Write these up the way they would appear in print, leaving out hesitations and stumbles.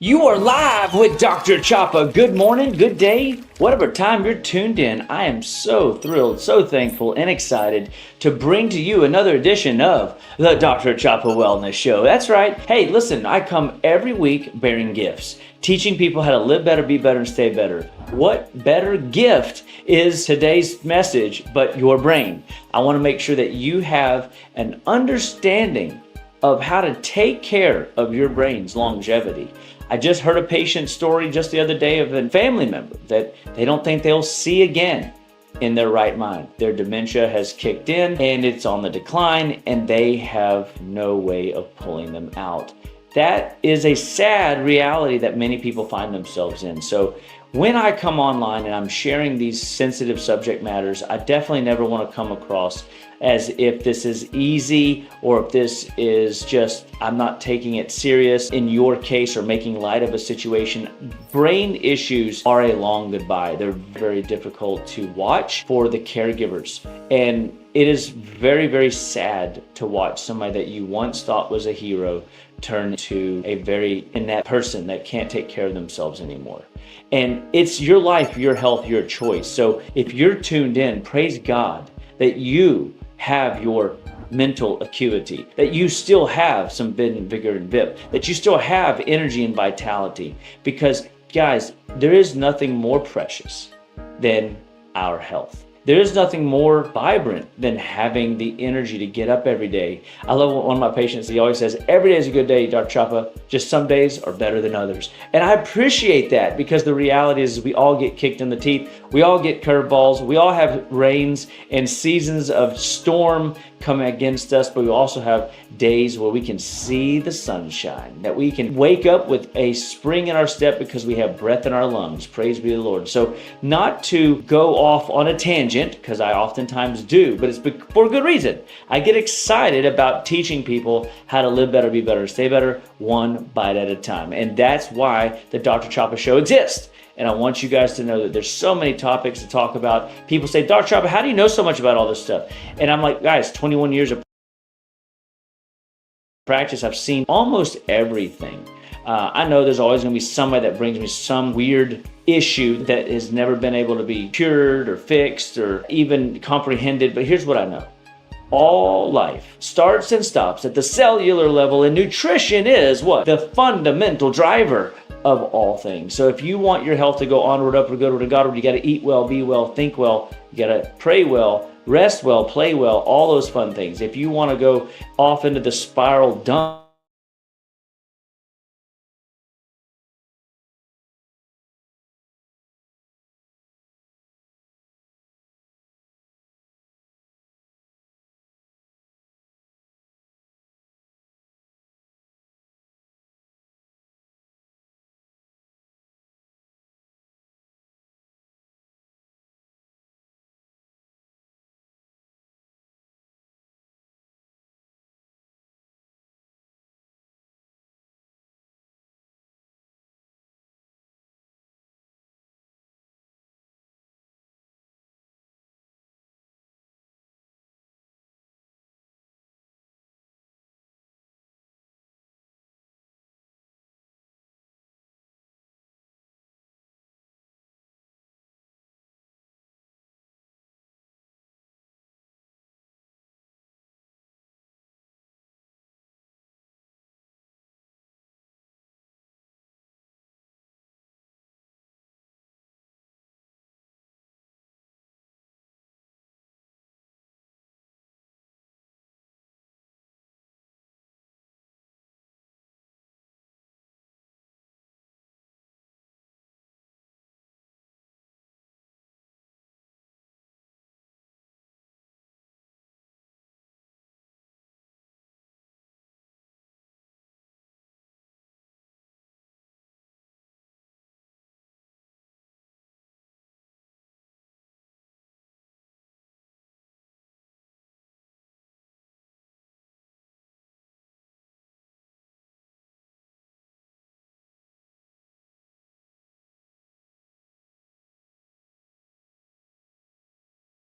You are live with Dr. Chapa. Good morning, good day, whatever time you're tuned in. I am so thrilled, so thankful, and excited to bring to you another edition of the Dr. Chapa Wellness Show. That's right. Hey, listen, I come every week bearing gifts, teaching people how to live better, be better, and stay better. What better gift is today's message but your brain? I want to make sure that you have an understanding of how to take care of your brain's longevity. I just heard a patient story just the other day of a family member that they don't think they'll see again in their right mind. Their dementia has kicked in and it's on the decline, and they have no way of pulling them out. That is a sad reality that many people find themselves in. So when I come online and I'm sharing these sensitive subject matters, I definitely never want to come across as if this is easy or if this is just, I'm not taking it serious in your case or making light of a situation. Brain issues are a long goodbye. They're very difficult to watch for the caregivers. And it is very, very sad to watch somebody that you once thought was a hero turn to a very inept person that can't take care of themselves anymore. And it's your life, your health, your choice. So if you're tuned in, praise God that you have your mental acuity, that you still have some vigor and vip, that you still have energy and vitality. Because guys, there is nothing more precious than our health. There is nothing more vibrant than having the energy to get up every day. I love one of my patients, he always says, every day is a good day, Dr. Chapa, just some days are better than others. And I appreciate that, because the reality is we all get kicked in the teeth, we all get curveballs, we all have rains and seasons of storm coming against us, but we also have days where we can see the sunshine, that we can wake up with a spring in our step because we have breath in our lungs. Praise be the Lord. So not to go off on a tangent, because I oftentimes do, but it's for good reason. I get excited about teaching people how to live better, be better, stay better, one bite at a time. And that's why the Dr. Chapa Show exists. And I want you guys to know that there's so many topics to talk about. People say, Dr. Chapa, how do you know so much about all this stuff? And I'm like, guys, 21 years of practice, I've seen almost everything. I know there's always going to be somebody that brings me some weird issue that has never been able to be cured or fixed or even comprehended. But here's what I know. All life starts and stops at the cellular level, and nutrition is what? The fundamental driver of all things. So if you want your health to go onward, upward, goodward, and Godward, you got to eat well, be well, think well, you got to pray well, rest well, play well, all those fun things. If you want to go off into the spiral dump,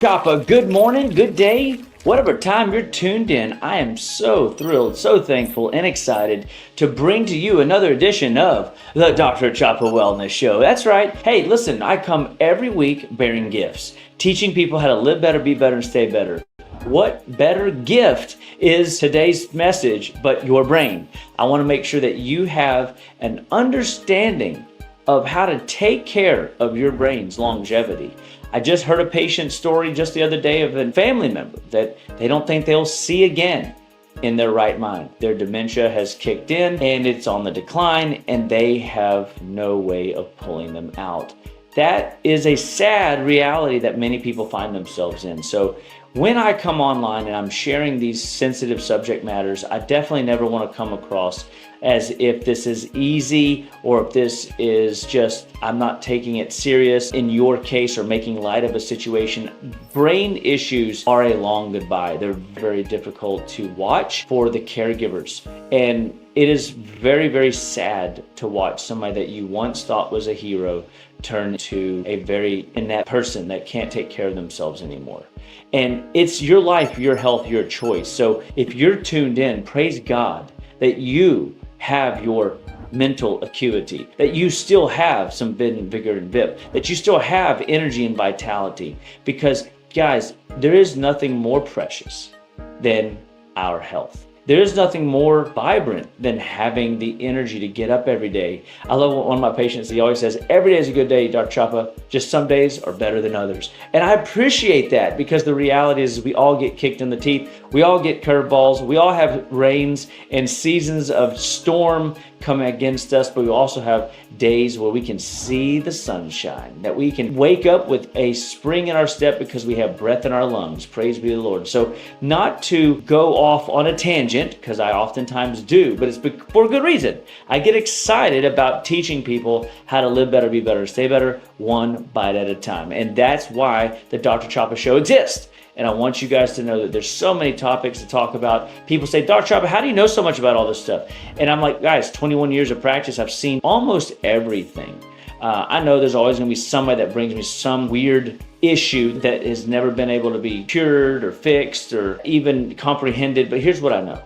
Chapa, good morning, good day, Whatever time you're tuned in, I am so thrilled, so thankful, and excited to bring to you another edition of the Dr. Chapa Wellness Show. That's right. Hey, listen, I come every week bearing gifts, teaching people how to live better, be better, and stay better. What better gift is today's message but your brain? I want to make sure that you have an understanding of how to take care of your brain's longevity. I just heard a patient story just the other day of a family member that they don't think they'll see again in their right mind. Their dementia has kicked in and it's on the decline, and they have no way of pulling them out. That is a sad reality that many people find themselves in. So when I come online and I'm sharing these sensitive subject matters, I definitely never want to come across as if this is easy or if this is just, I'm not taking it serious in your case or making light of a situation. Brain issues are a long goodbye. They're very difficult to watch for the caregivers. And it is very, very sad to watch somebody that you once thought was a hero turn to a very inept person that can't take care of themselves anymore. And it's your life, your health, your choice. So if you're tuned in, praise God that you have your mental acuity, that you still have some vigor and vip, that you still have energy and vitality. Because guys, there is nothing more precious than our health. There is nothing more vibrant than having the energy to get up every day. I love one of my patients, he always says, every day is a good day, Dr. Chapa, just some days are better than others. And I appreciate that, because the reality is we all get kicked in the teeth, we all get curveballs, we all have rains and seasons of storm coming against us, but we also have days where we can see the sunshine, that we can wake up with a spring in our step because we have breath in our lungs. Praise be the Lord. So not to go off on a tangent, because I oftentimes do, but it's for a good reason. I get excited about teaching people how to live better, be better, stay better, one bite at a time. And that's why the Dr. Chapa Show exists. And I want you guys to know that there's so many topics to talk about. People say, Dr. Chapa, how do you know so much about all this stuff? And I'm like, guys, 21 years of practice, I've seen almost everything. I know there's always going to be somebody that brings me some weird issue that has never been able to be cured or fixed or even comprehended. But here's what I know.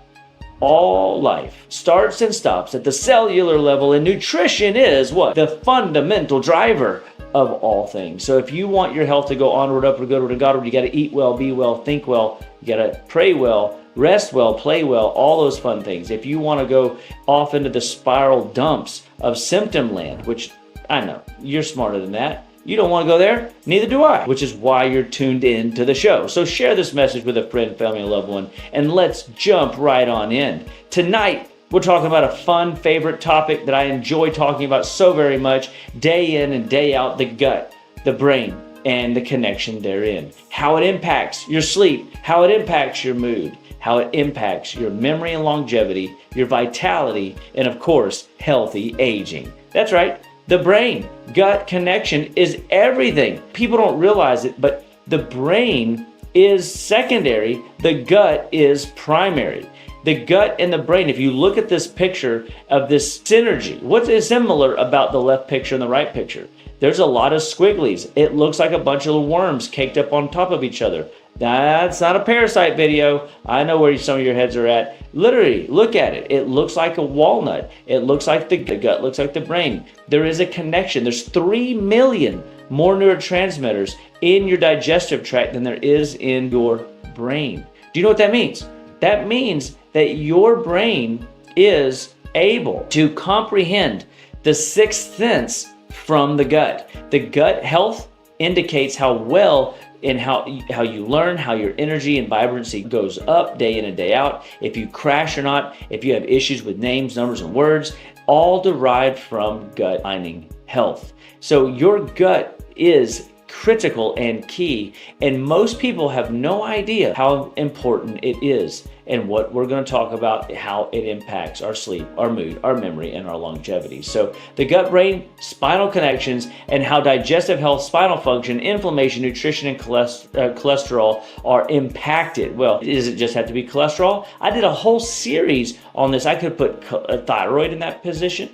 All life starts and stops at the cellular level, and nutrition is what? The fundamental driver of all things. So if you want your health to go onward, upward, goodward, and Godward, you got to eat well, be well, think well, you got to pray well, rest well, play well, all those fun things. If you want to go off into the spiral dumps of symptom land, which I know you're smarter than that, you don't want to go there, neither do I, which is why you're tuned in to the show. So share this message with a friend, family, a loved one, and let's jump right on in. Tonight, we're talking about a fun favorite topic that I enjoy talking about so very much, day in and day out, the gut, the brain, and the connection therein. How it impacts your sleep, how it impacts your mood, how it impacts your memory and longevity, your vitality, and of course, healthy aging. That's right. The brain gut connection is everything. People don't realize it, but the brain is secondary. The gut is primary. The gut and the brain, if you look at this picture of this synergy, what is similar about the left picture and the right picture? There's a lot of squigglies. It looks like a bunch of worms caked up on top of each other. That's not a parasite video. I know where some of your heads are at. Literally, look at it. It looks like a walnut. It looks like the gut, looks like the brain. There is a connection. There's 3 million more neurotransmitters in your digestive tract than there is in your brain. Do you know what that means? That means that your brain is able to comprehend the sixth sense from the gut. The gut health indicates how well and how you learn, how your energy and vibrancy goes up day in and day out, if you crash or not, if you have issues with names, numbers, and words, all derived from gut lining health. So your gut is critical and key, and most people have no idea how important it is. And what we're going to talk about, how it impacts our sleep, our mood, our memory, and our longevity. So the gut-brain-spinal connections and how digestive health, spinal function, inflammation, nutrition, and cholesterol are impacted. Well, does it just have to be cholesterol? I did a whole series on this. I could put thyroid in that position.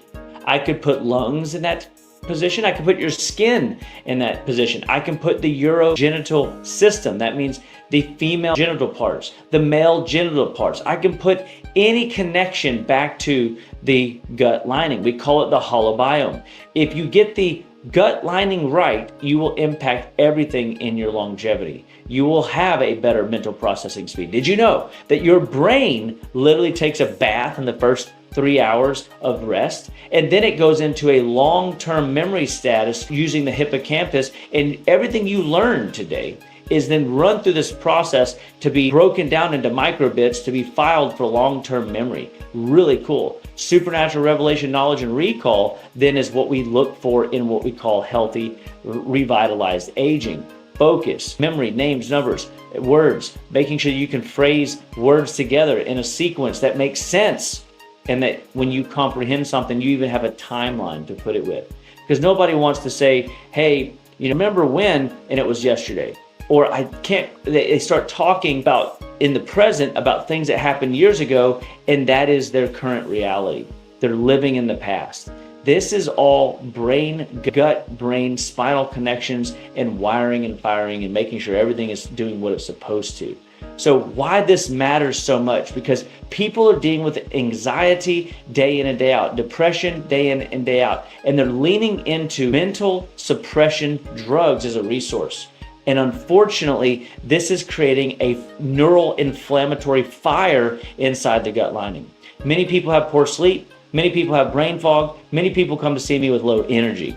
I could put lungs in that position. I can put your skin in that position. I can put the urogenital system. That means the female genital parts, the male genital parts. I can put any connection back to the gut lining. We call it the holobiome. If you get the gut lining right, you will impact everything in your longevity. You will have a better mental processing speed. Did you know that your brain literally takes a bath in the first 3 hours of rest, and then it goes into a long-term memory status using the hippocampus, and everything you learned today is then run through this process to be broken down into microbits to be filed for long-term memory. Really cool. Supernatural revelation, knowledge, and recall then is what we look for in what we call healthy, revitalized aging. Focus, memory, names, numbers, words, making sure you can phrase words together in a sequence that makes sense, and that when you comprehend something, you even have a timeline to put it with. Because nobody wants to say, hey, you remember when, and it was yesterday. Or I can't, they start talking about in the present about things that happened years ago, and that is their current reality. They're living in the past. This is all gut-brain spinal connections and wiring and firing and making sure everything is doing what it's supposed to. So why this matters so much? Because people are dealing with anxiety day in and day out, depression day in and day out, and they're leaning into mental suppression drugs as a resource. And unfortunately, this is creating a neural inflammatory fire inside the gut lining. Many people have poor sleep. Many people have brain fog. Many people come to see me with low energy.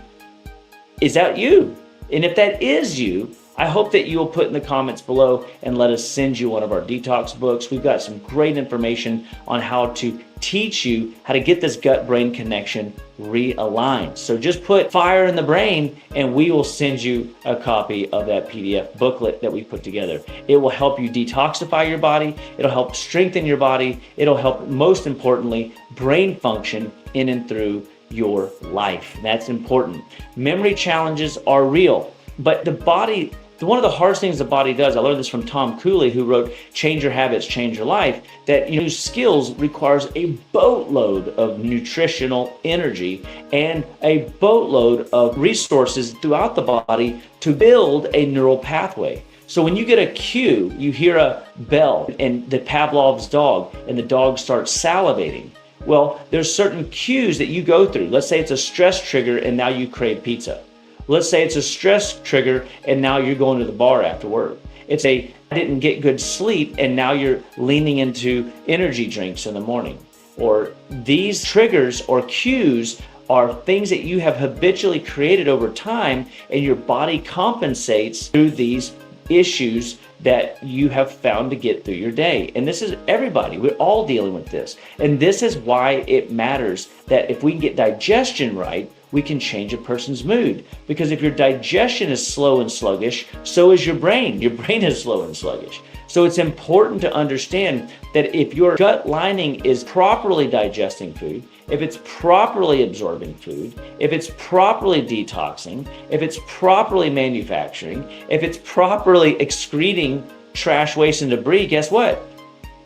Is that you? And if that is you, I hope that you'll put in the comments below and let us send you one of our detox books. We've got some great information on how to teach you how to get this gut-brain connection realigned. So just put fire in the brain and we will send you a copy of that PDF booklet that we put together. It will help you detoxify your body. It'll help strengthen your body. It'll help, most importantly, brain function in and through your life. That's important. Memory challenges are real, but the body, one of the hardest things the body does, I learned this from Tom Cooley, who wrote Change Your Habits, Change Your Life, that new skills requires a boatload of nutritional energy and a boatload of resources throughout the body to build a neural pathway. So when you get a cue, you hear a bell and the Pavlov's dog, and the dog starts salivating. Well, there's certain cues that you go through. Let's say it's a stress trigger and now you crave pizza. Let's say it's a stress trigger and now you're going to the bar after work. It's a I didn't get good sleep and now you're leaning into energy drinks in the morning. Or these triggers or cues are things that you have habitually created over time, and your body compensates through these issues that you have found to get through your day. And this is everybody. We're all dealing with this. And this is why it matters that if we can get digestion right, we can change a person's mood. Because if your digestion is slow and sluggish, so is your brain. Your brain is slow and sluggish. So it's important to understand that if your gut lining is properly digesting food, if it's properly absorbing food, if it's properly detoxing, if it's properly manufacturing, if it's properly excreting trash, waste, and debris, guess what?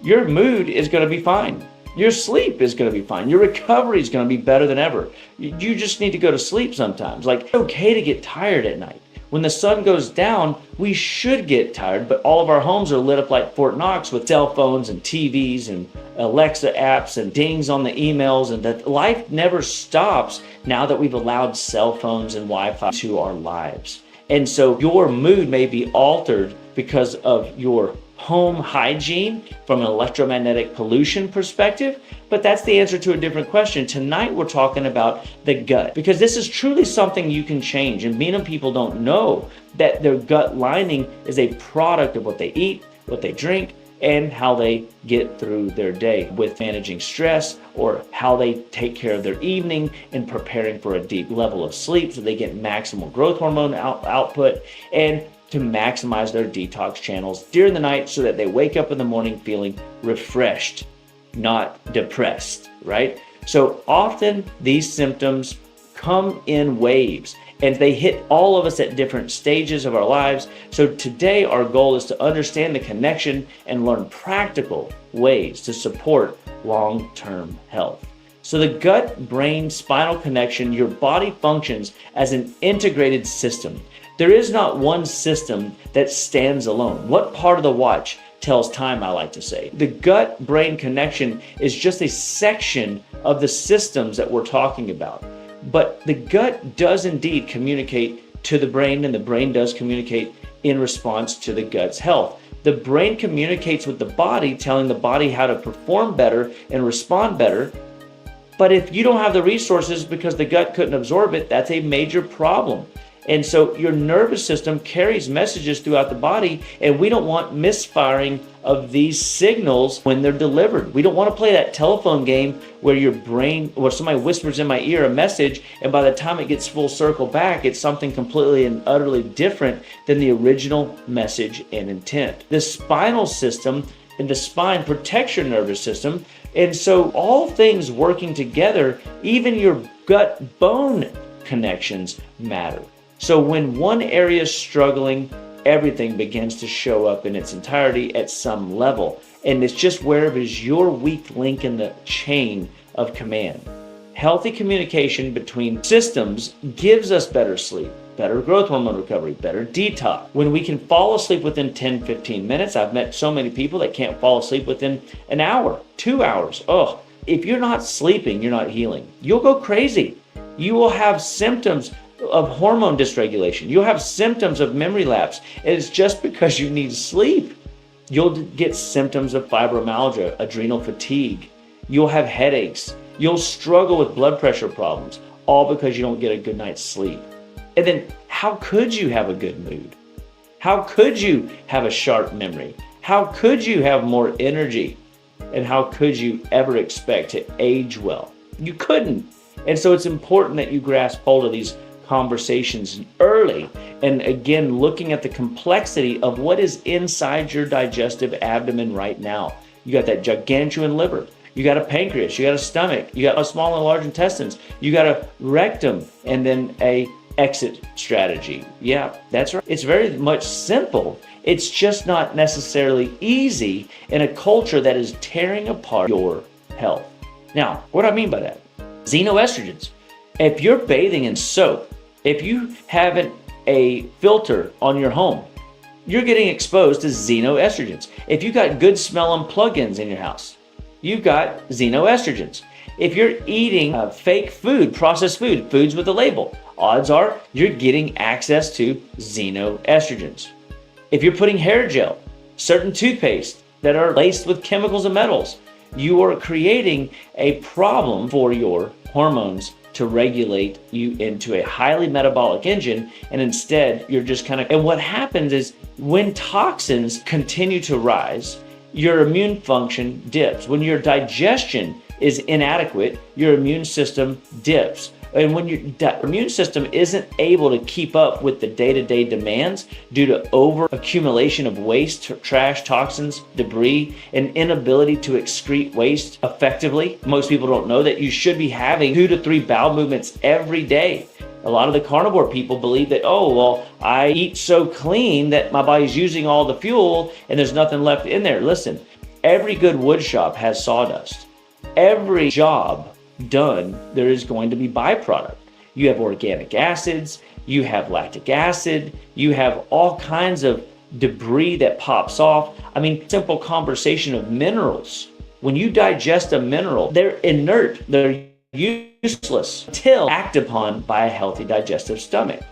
Your mood is going to be fine. Your sleep is going to be fine. Your recovery is going to be better than ever. You just need to go to sleep sometimes. Like, it's okay to get tired at night. When the sun goes down, we should get tired, but all of our homes are lit up like Fort Knox with cell phones and TVs and Alexa apps and dings on the emails, and that life never stops now that we've allowed cell phones and Wi-Fi to our lives. And so your mood may be altered because of your home hygiene from an electromagnetic pollution perspective, but that's the answer to a different question. Tonight we're talking about the gut, because this is truly something you can change, and many people don't know that their gut lining is a product of what they eat, what they drink, and how they get through their day with managing stress, or how they take care of their evening and preparing for a deep level of sleep so they get maximal growth hormone output, and to maximize their detox channels during the night so that they wake up in the morning feeling refreshed, not depressed, right? So often these symptoms come in waves and they hit all of us at different stages of our lives. So today our goal is to understand the connection and learn practical ways to support long-term health. So the gut-brain-spinal connection, your body functions as an integrated system. There is not one system that stands alone. What part of the watch tells time, I like to say? The gut-brain connection is just a section of the systems that we're talking about. But the gut does indeed communicate to the brain, and the brain does communicate in response to the gut's health. The brain communicates with the body, telling the body how to perform better and respond better. But if you don't have the resources because the gut couldn't absorb it, that's a major problem. And so your nervous system carries messages throughout the body, and we don't want misfiring of these signals when they're delivered. We don't want to play that telephone game where your brain, or somebody whispers in my ear a message, and by the time it gets full circle back, it's something completely and utterly different than the original message and intent. The spinal system and the spine protects your nervous system. And so all things working together, even your gut-bone connections matter. So when one area is struggling, everything begins to show up in its entirety at some level. And it's just wherever is your weak link in the chain of command. Healthy communication between systems gives us better sleep, better growth hormone recovery, better detox. When we can fall asleep within 10-15 minutes, I've met so many people that can't fall asleep within an hour, 2 hours. Oh, if you're not sleeping, you're not healing. You'll go crazy. You will have symptoms of hormone dysregulation. You'll have symptoms of memory lapse. And it's just because you need sleep. You'll get symptoms of fibromyalgia, adrenal fatigue. You'll have headaches. You'll struggle with blood pressure problems, all because you don't get a good night's sleep. And then how could you have a good mood? How could you have a sharp memory? How could you have more energy? And how could you ever expect to age well? You couldn't. And so it's important that you grasp hold of these conversations early, and again, looking at the complexity of what is inside your digestive abdomen right now. You got that gargantuan liver. You got a pancreas, you got a stomach, you got a small and large intestines, you got a rectum, and then a exit strategy. Yeah, that's right. It's very much simple. It's just not necessarily easy in a culture that is tearing apart your health. Now, what do I mean by that? Xenoestrogens. If you're bathing in soap, if you haven't a filter on your home, you're getting exposed to xenoestrogens. If you got good smelling plugins in your house, you've got xenoestrogens. If you're eating fake food, processed food, foods with a label, odds are you're getting access to xenoestrogens. If you're putting hair gel, certain toothpaste that are laced with chemicals and metals, you are creating a problem for your hormones to regulate you into a highly metabolic engine, and instead you're just and what happens is when toxins continue to rise, your immune function dips. When your digestion is inadequate, your immune system dips. And when your immune system isn't able to keep up with the day-to-day demands due to over-accumulation of waste, trash, toxins, debris, and inability to excrete waste effectively, most people don't know that you should be having 2 to 3 bowel movements every day. A lot of the carnivore people believe that, oh, well, I eat so clean that my body's using all the fuel and there's nothing left in there. Listen, every good wood shop has sawdust. Every job done, there is going to be byproduct. You have organic acids, you have lactic acid, you have all kinds of debris that pops off. I mean, simple conversation of minerals. When you digest a mineral, they're inert, they're useless until acted upon by a healthy digestive stomach.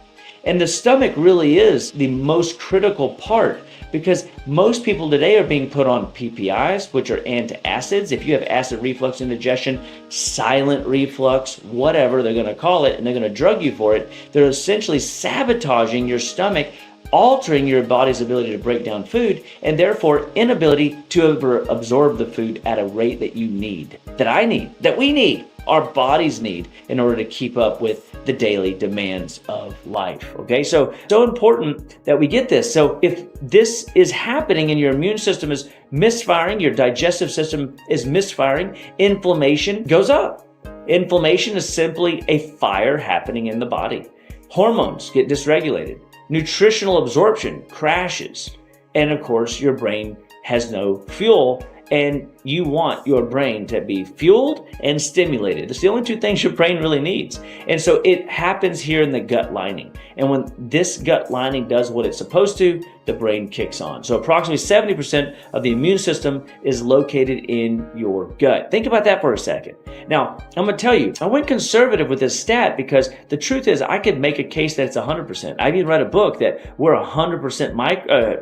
And the stomach really is the most critical part, because most people today are being put on PPIs, which are antacids. If you have acid reflux indigestion, silent reflux, whatever they're going to call it, and they're going to drug you for it, they're essentially sabotaging your stomach, altering your body's ability to break down food, and therefore inability to absorb the food at a rate that you need, that I need, that we need, our bodies need in order to keep up with the daily demands of life. Okay, so important that we get this. So if this is happening and your immune system is misfiring, your digestive system is misfiring, inflammation goes up. Inflammation is simply a fire happening in the body. Hormones get dysregulated. Nutritional absorption crashes. And of course, your brain has no fuel And you want your brain to be fueled and stimulated. It's the only two things your brain really needs. And so it happens here in the gut lining. And when this gut lining does what it's supposed to, the brain kicks on. So approximately 70% of the immune system is located in your gut. Think about that for a second. Now, I'm going to tell you, I went conservative with this stat because the truth is I could make a case that it's 100%. I even read a book that we're 100%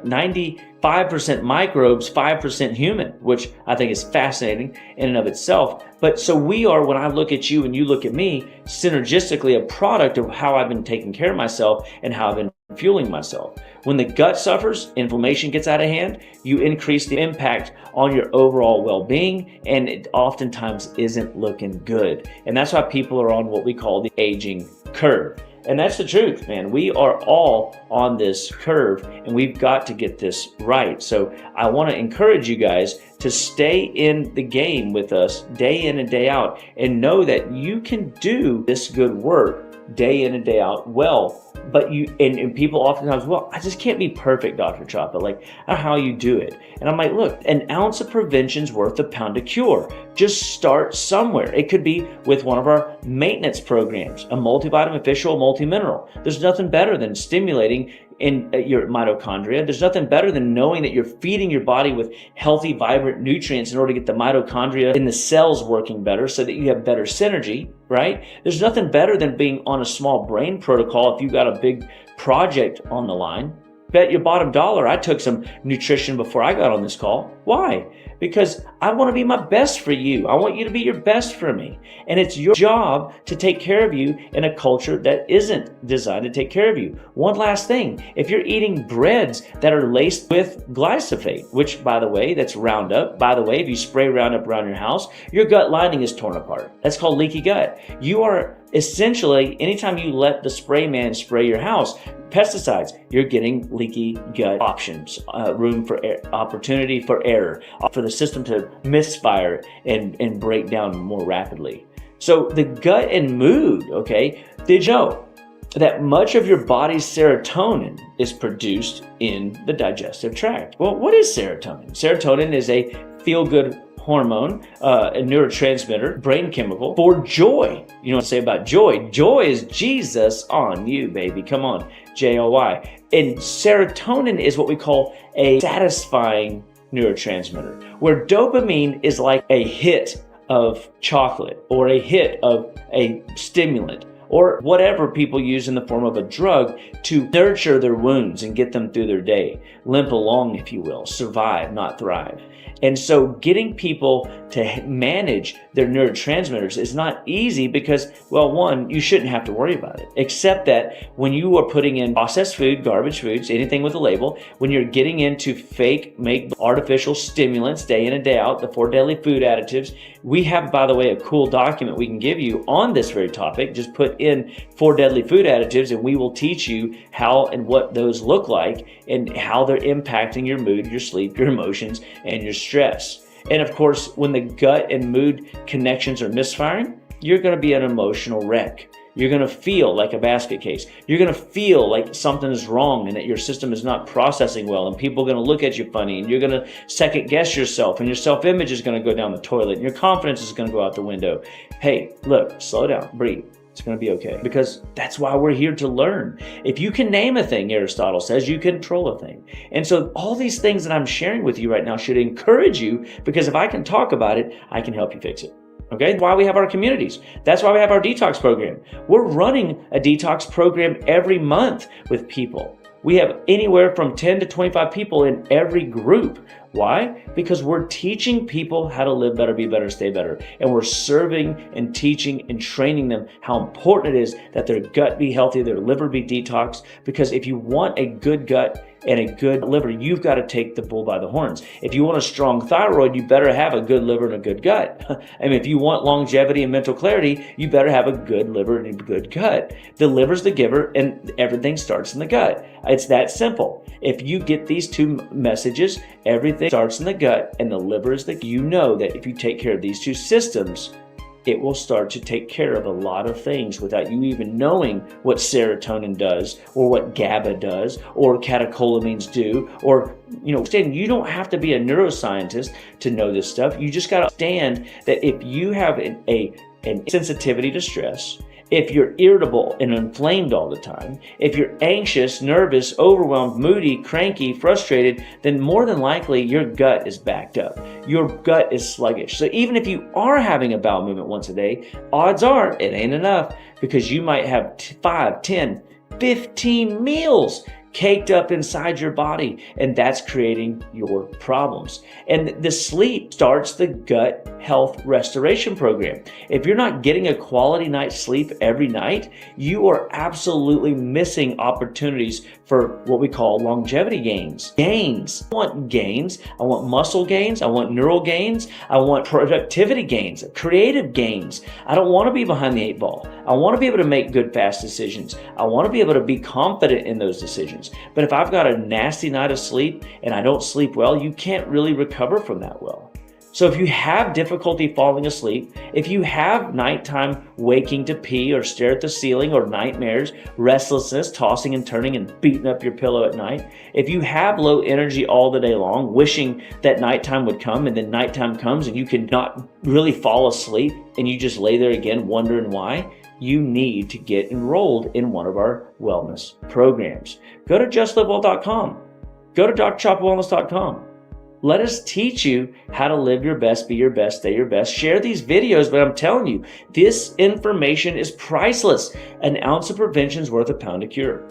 95% microbes, 5% human, which I think is fascinating in and of itself. But so we are, when I look at you and you look at me, synergistically a product of how I've been taking care of myself and how I've been fueling myself. When the gut suffers, inflammation gets out of hand, you increase the impact on your overall well-being, and it oftentimes isn't looking good. And that's why people are on what we call the aging curve. And that's the truth, man. We are all on this curve, and we've got to get this right. So I want to encourage you guys to stay in the game with us day in and day out, and know that you can do this good work day in and day out well. But you and people oftentimes, well, I just can't be perfect, Dr. Chapa. Like, I don't know how you do it. And I'm like, look, an ounce of prevention's worth a pound of cure. Just start somewhere. It could be with one of our maintenance programs, a multivitamin, fish oil, multi-mineral. There's nothing better than stimulating in your mitochondria. There's nothing better than knowing that you're feeding your body with healthy, vibrant nutrients in order to get the mitochondria in the cells working better so that you have better synergy, right? There's nothing better than being on a small brain protocol if you've got a big project on the line. Bet your bottom dollar I took some nutrition before I got on this call. Why? Because I want to be my best for you. I want you to be your best for me. And it's your job to take care of you in a culture that isn't designed to take care of you. One last thing, if you're eating breads that are laced with glyphosate, which by the way, that's Roundup. By the way, if you spray Roundup around your house, your gut lining is torn apart. That's called leaky gut. You are essentially, anytime you let the spray man spray your house, pesticides, you're getting leaky gut options, room for opportunity for error, for the system to misfire and break down more rapidly. So the gut and mood, okay, did you know that much of your body's serotonin is produced in the digestive tract? Well, what is serotonin? Serotonin is a feel-good hormone, a neurotransmitter, brain chemical for joy. You know what I say about joy? Joy is Jesus on you, baby. Come on, J-O-Y. And serotonin is what we call a satisfying neurotransmitter, where dopamine is like a hit of chocolate or a hit of a stimulant or whatever people use in the form of a drug to nurture their wounds and get them through their day, limp along, if you will, survive, not thrive. And so getting people to manage their neurotransmitters is not easy because, well, one, you shouldn't have to worry about it, except that when you are putting in processed food, garbage foods, anything with a label, when you're getting into fake, make artificial stimulants day in and day out, the 4 deadly food additives, we have, by the way, a cool document we can give you on this very topic. Just put in 4 deadly food additives and we will teach you how and what those look like and how they're impacting your mood, your sleep, your emotions, and your stress. And of course, when the gut and mood connections are misfiring, you're going to be an emotional wreck. You're going to feel like a basket case. You're going to feel like something is wrong and that your system is not processing well, and people are going to look at you funny, and you're going to second guess yourself, and your self-image is going to go down the toilet, and your confidence is going to go out the window. Hey, look, slow down, breathe. It's going to be okay, because that's why we're here to learn. If you can name a thing, Aristotle says, you control a thing. And so all these things that I'm sharing with you right now should encourage you, because if I can talk about it, I can help you fix it. Okay, that's why we have our communities. That's why we have our detox program. We're running a detox program every month with people. We have anywhere from 10 to 25 people in every group. Why? Because we're teaching people how to live better, be better, stay better. And we're serving and teaching and training them how important it is that their gut be healthy, their liver be detoxed. Because if you want a good gut and a good liver, you've got to take the bull by the horns. If you want a strong thyroid, you better have a good liver and a good gut. I mean, if you want longevity and mental clarity, you better have a good liver and a good gut. The liver's the giver, and everything starts in the gut. It's that simple. If you get these two messages, everything starts in the gut and the liver is the, you know that if you take care of these two systems, it will start to take care of a lot of things without you even knowing what serotonin does or what GABA does or catecholamines do. Or, you don't have to be a neuroscientist to know this stuff. You just got to understand that if you have an sensitivity to stress, if you're irritable and inflamed all the time, if you're anxious, nervous, overwhelmed, moody, cranky, frustrated, then more than likely your gut is backed up. Your gut is sluggish. So even if you are having a bowel movement once a day, odds are it ain't enough, because you might have 5, 10, 15 meals caked up inside your body, and that's creating your problems. And the sleep starts the gut health restoration program. If you're not getting a quality night's sleep every night, you are absolutely missing opportunities for what we call longevity gains. I want gains. I want muscle gains. I want neural gains. I want productivity gains, creative gains. I don't want to be behind the 8 ball. I want to be able to make good, fast decisions. I want to be able to be confident in those decisions. But if I've got a nasty night of sleep and I don't sleep well, you can't really recover from that well. So if you have difficulty falling asleep, if you have nighttime waking to pee or stare at the ceiling or nightmares, restlessness, tossing and turning and beating up your pillow at night, if you have low energy all the day long, wishing that nighttime would come, and then nighttime comes and you cannot really fall asleep and you just lay there again wondering why, you need to get enrolled in one of our wellness programs. Go to justlivewell.com. Go to drchapawellness.com. Let us teach you how to live your best, be your best, stay your best. Share these videos, but I'm telling you, this information is priceless. An ounce of prevention is worth a pound of cure.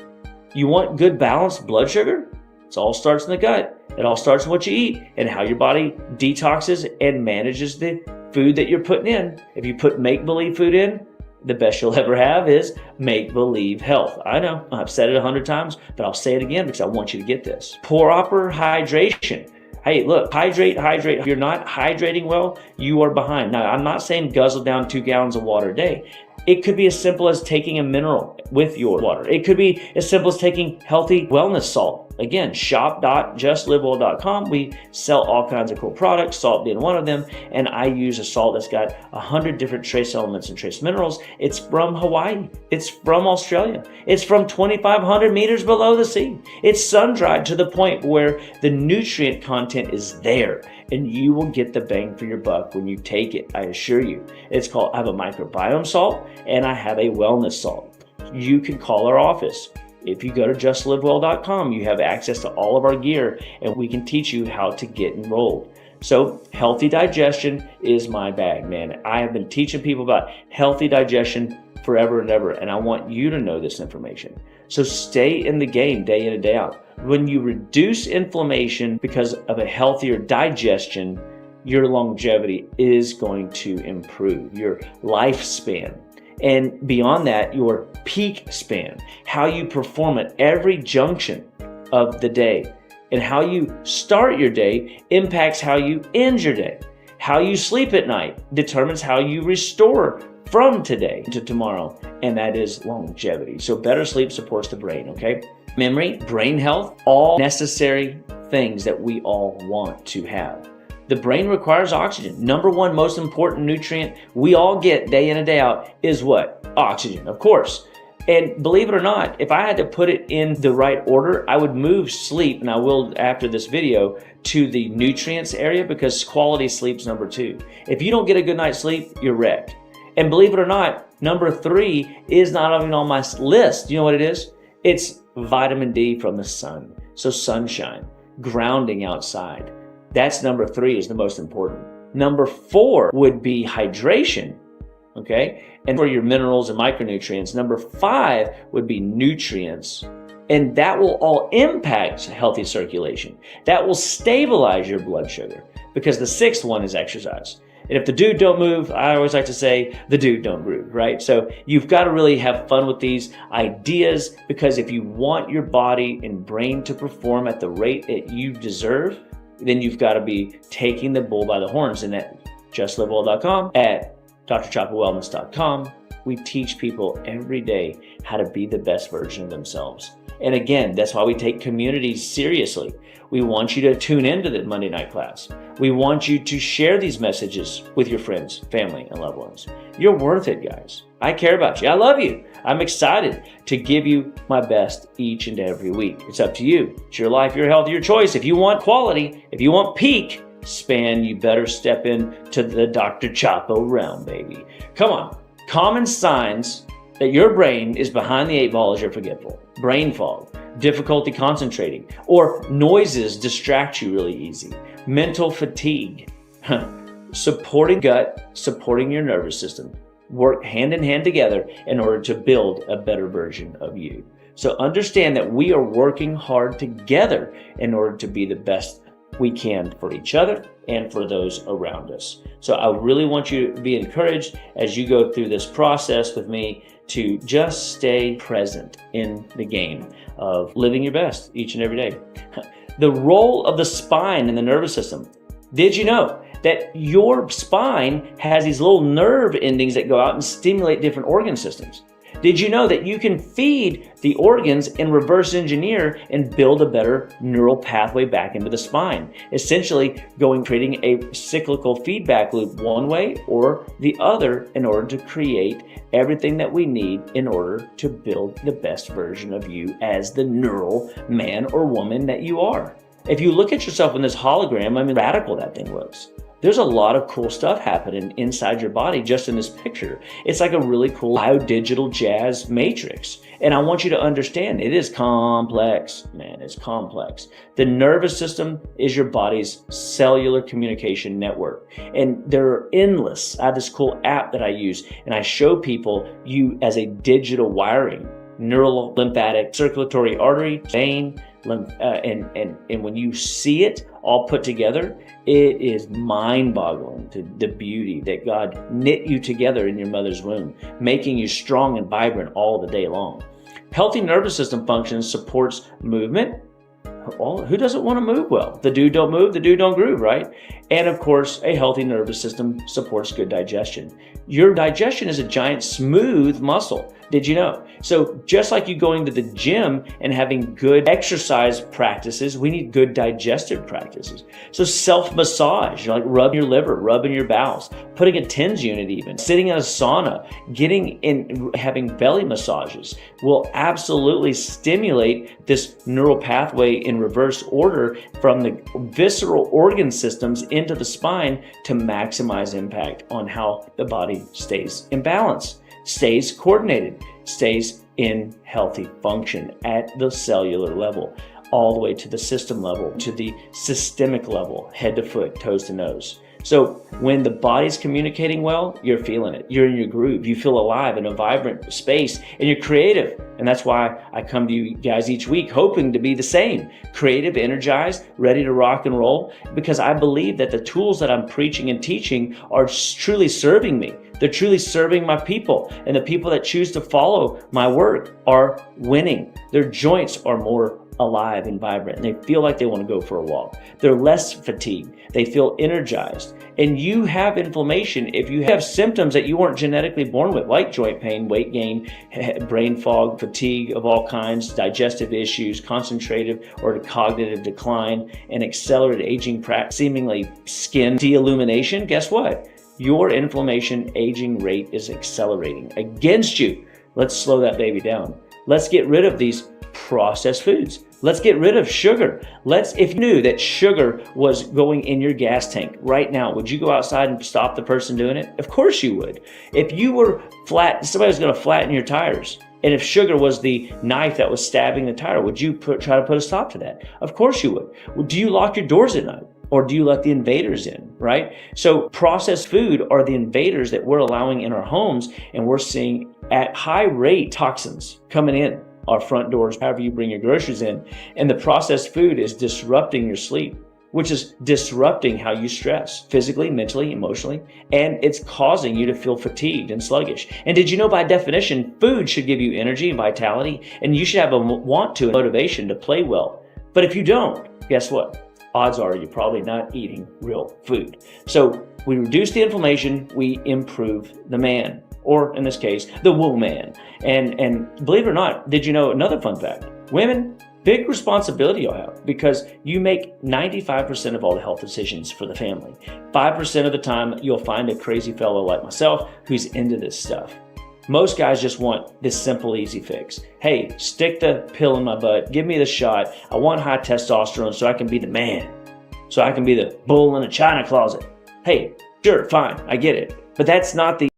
You want good balanced blood sugar? It all starts in the gut. It all starts in what you eat and how your body detoxes and manages the food that you're putting in. If you put make-believe food in, the best you'll ever have is make-believe health. I know, I've said it 100 times, but I'll say it again because I want you to get this. Proper hydration. Hey, look, hydrate. If you're not hydrating well, you are behind. Now, I'm not saying guzzle down 2 gallons of water a day. It could be as simple as taking a mineral with your water. It could be as simple as taking healthy wellness salt. Again, shop.justlivewell.com. We sell all kinds of cool products, salt being one of them. And I use a salt that's got 100 different trace elements and trace minerals. It's from Hawaii. It's from Australia. It's from 2,500 meters below the sea. It's sun-dried to the point where the nutrient content is there. And you will get the bang for your buck when you take it, I assure you. I have a microbiome salt and I have a wellness salt. You can call our office. If you go to justlivewell.com, you have access to all of our gear and we can teach you how to get enrolled. So healthy digestion is my bag, man. I have been teaching people about healthy digestion forever and ever, and I want you to know this information. So stay in the game day in and day out. When you reduce inflammation because of a healthier digestion, your longevity is going to improve, your lifespan. And beyond that, your peak span, how you perform at every junction of the day. And how you start your day impacts how you end your day. How you sleep at night determines how you restore from today to tomorrow, and that is longevity. So better sleep supports the brain, okay? Memory, brain health, all necessary things that we all want to have. The brain requires oxygen. Number one most important nutrient we all get day in and day out is what? Oxygen, of course. And believe it or not, if I had to put it in the right order, I would move sleep, and I will after this video, to the nutrients area, because quality sleep's number 2. If you don't get a good night's sleep, you're wrecked. And believe it or not, number 3 is not even on my list. You know what it is? It's vitamin D from the sun. So sunshine, grounding outside. That's number 3 is the most important. Number 4 would be hydration, okay? And for your minerals and micronutrients. Number 5 would be nutrients. And that will all impact healthy circulation. That will stabilize your blood sugar, because the 6th one is exercise. And if the dude don't move, I always like to say, the dude don't groove, right? So you've got to really have fun with these ideas, because if you want your body and brain to perform at the rate that you deserve, then you've got to be taking the bull by the horns. And at justlivewell.com, at drchapawellness.com, we teach people every day how to be the best version of themselves. And again, that's why we take community seriously. We want you to tune into the Monday night class. We want you to share these messages with your friends, family, and loved ones. You're worth it, guys. I care about you. I love you. I'm excited to give you my best each and every week. It's up to you. It's your life, your health, your choice. If you want quality, if you want peak span, you better step into the Dr. Chapa realm, baby. Come on. Common signs that your brain is behind the 8 ball is you're forgetful, brain fog, difficulty concentrating, or noises distract you really easy, mental fatigue. Supporting gut, supporting your nervous system work hand in hand together in order to build a better version of you. So understand that we are working hard together in order to be the best we can for each other and for those around us. So I really want you to be encouraged as you go through this process with me to just stay present in the game of living your best each and every day. The role of the spine in the nervous system. Did you know that your spine has these little nerve endings that go out and stimulate different organ systems? Did you know that you can feed the organs and reverse engineer and build a better neural pathway back into the spine? Essentially creating a cyclical feedback loop one way or the other in order to create everything that we need in order to build the best version of you as the neural man or woman that you are. If you look at yourself in this hologram, radical that thing looks. There's a lot of cool stuff happening inside your body just in this picture. It's like a really cool biodigital jazz matrix. And I want you to understand it is complex, man, it's complex. The nervous system is your body's cellular communication network. And they're endless. I have this cool app that I use and I show people you as a digital wiring, neural, lymphatic, circulatory artery, vein, and when you see it all put together, it is mind-boggling to the beauty that God knit you together in your mother's womb, making you strong and vibrant all the day long. Healthy nervous system function supports movement. Well, who doesn't want to move well? The dude don't move, the dude don't groove, right? And of course, a healthy nervous system supports good digestion. Your digestion is a giant smooth muscle. Did you know? So just like you going to the gym and having good exercise practices, we need good digestive practices. So self-massage, like rubbing your liver, rubbing your bowels, putting a TENS unit even, sitting in a sauna, having belly massages will absolutely stimulate this neural pathway in reverse order from the visceral organ systems into the spine to maximize impact on how the body stays in balance, stays coordinated, stays in healthy function at the cellular level, all the way to the system level, to the systemic level, head to foot, toes to nose. So when the body's communicating well, you're feeling it. You're in your groove. You feel alive in a vibrant space and you're creative. And that's why I come to you guys each week hoping to be the same. Creative, energized, ready to rock and roll, because I believe that the tools that I'm preaching and teaching are truly serving me. They're truly serving my people, and the people that choose to follow my work are winning. Their joints are more alive and vibrant, and they feel like they want to go for a walk. They're less fatigued. They feel energized. And you have inflammation if you have symptoms that you weren't genetically born with, like joint pain, weight gain, brain fog, fatigue of all kinds, digestive issues, concentrative or cognitive decline, and accelerated aging, seemingly skin de-illumination. Guess what? Your inflammation aging rate is accelerating against you. Let's slow that baby down. Let's get rid of these processed foods. Let's get rid of sugar. If you knew that sugar was going in your gas tank right now, would you go outside and stop the person doing it? Of course you would. If you were somebody was going to flatten your tires, and if sugar was the knife that was stabbing the tire, would you try to put a stop to that? Of course you would. Well, do you lock your doors at night? Or do you let the invaders in, right? So processed food are the invaders that we're allowing in our homes, and we're seeing at high rate toxins coming in our front doors, however you bring your groceries in. And the processed food is disrupting your sleep, which is disrupting how you stress physically, mentally, emotionally, and it's causing you to feel fatigued and sluggish. And did you know, by definition, food should give you energy and vitality, and you should have a want to and motivation to play well. But if you don't, guess what? Odds are you're probably not eating real food. So we reduce the inflammation, we improve the man, or in this case, the woman. And believe it or not, did you know another fun fact? Women, big responsibility you'll have because you make 95% of all the health decisions for the family. 5% of the time, you'll find a crazy fellow like myself who's into this stuff. Most guys just want this simple, easy fix. Hey, stick the pill in my butt, give me the shot. I want high testosterone so I can be the man, so I can be the bull in a china closet. Hey, sure, fine, I get it. But that's not the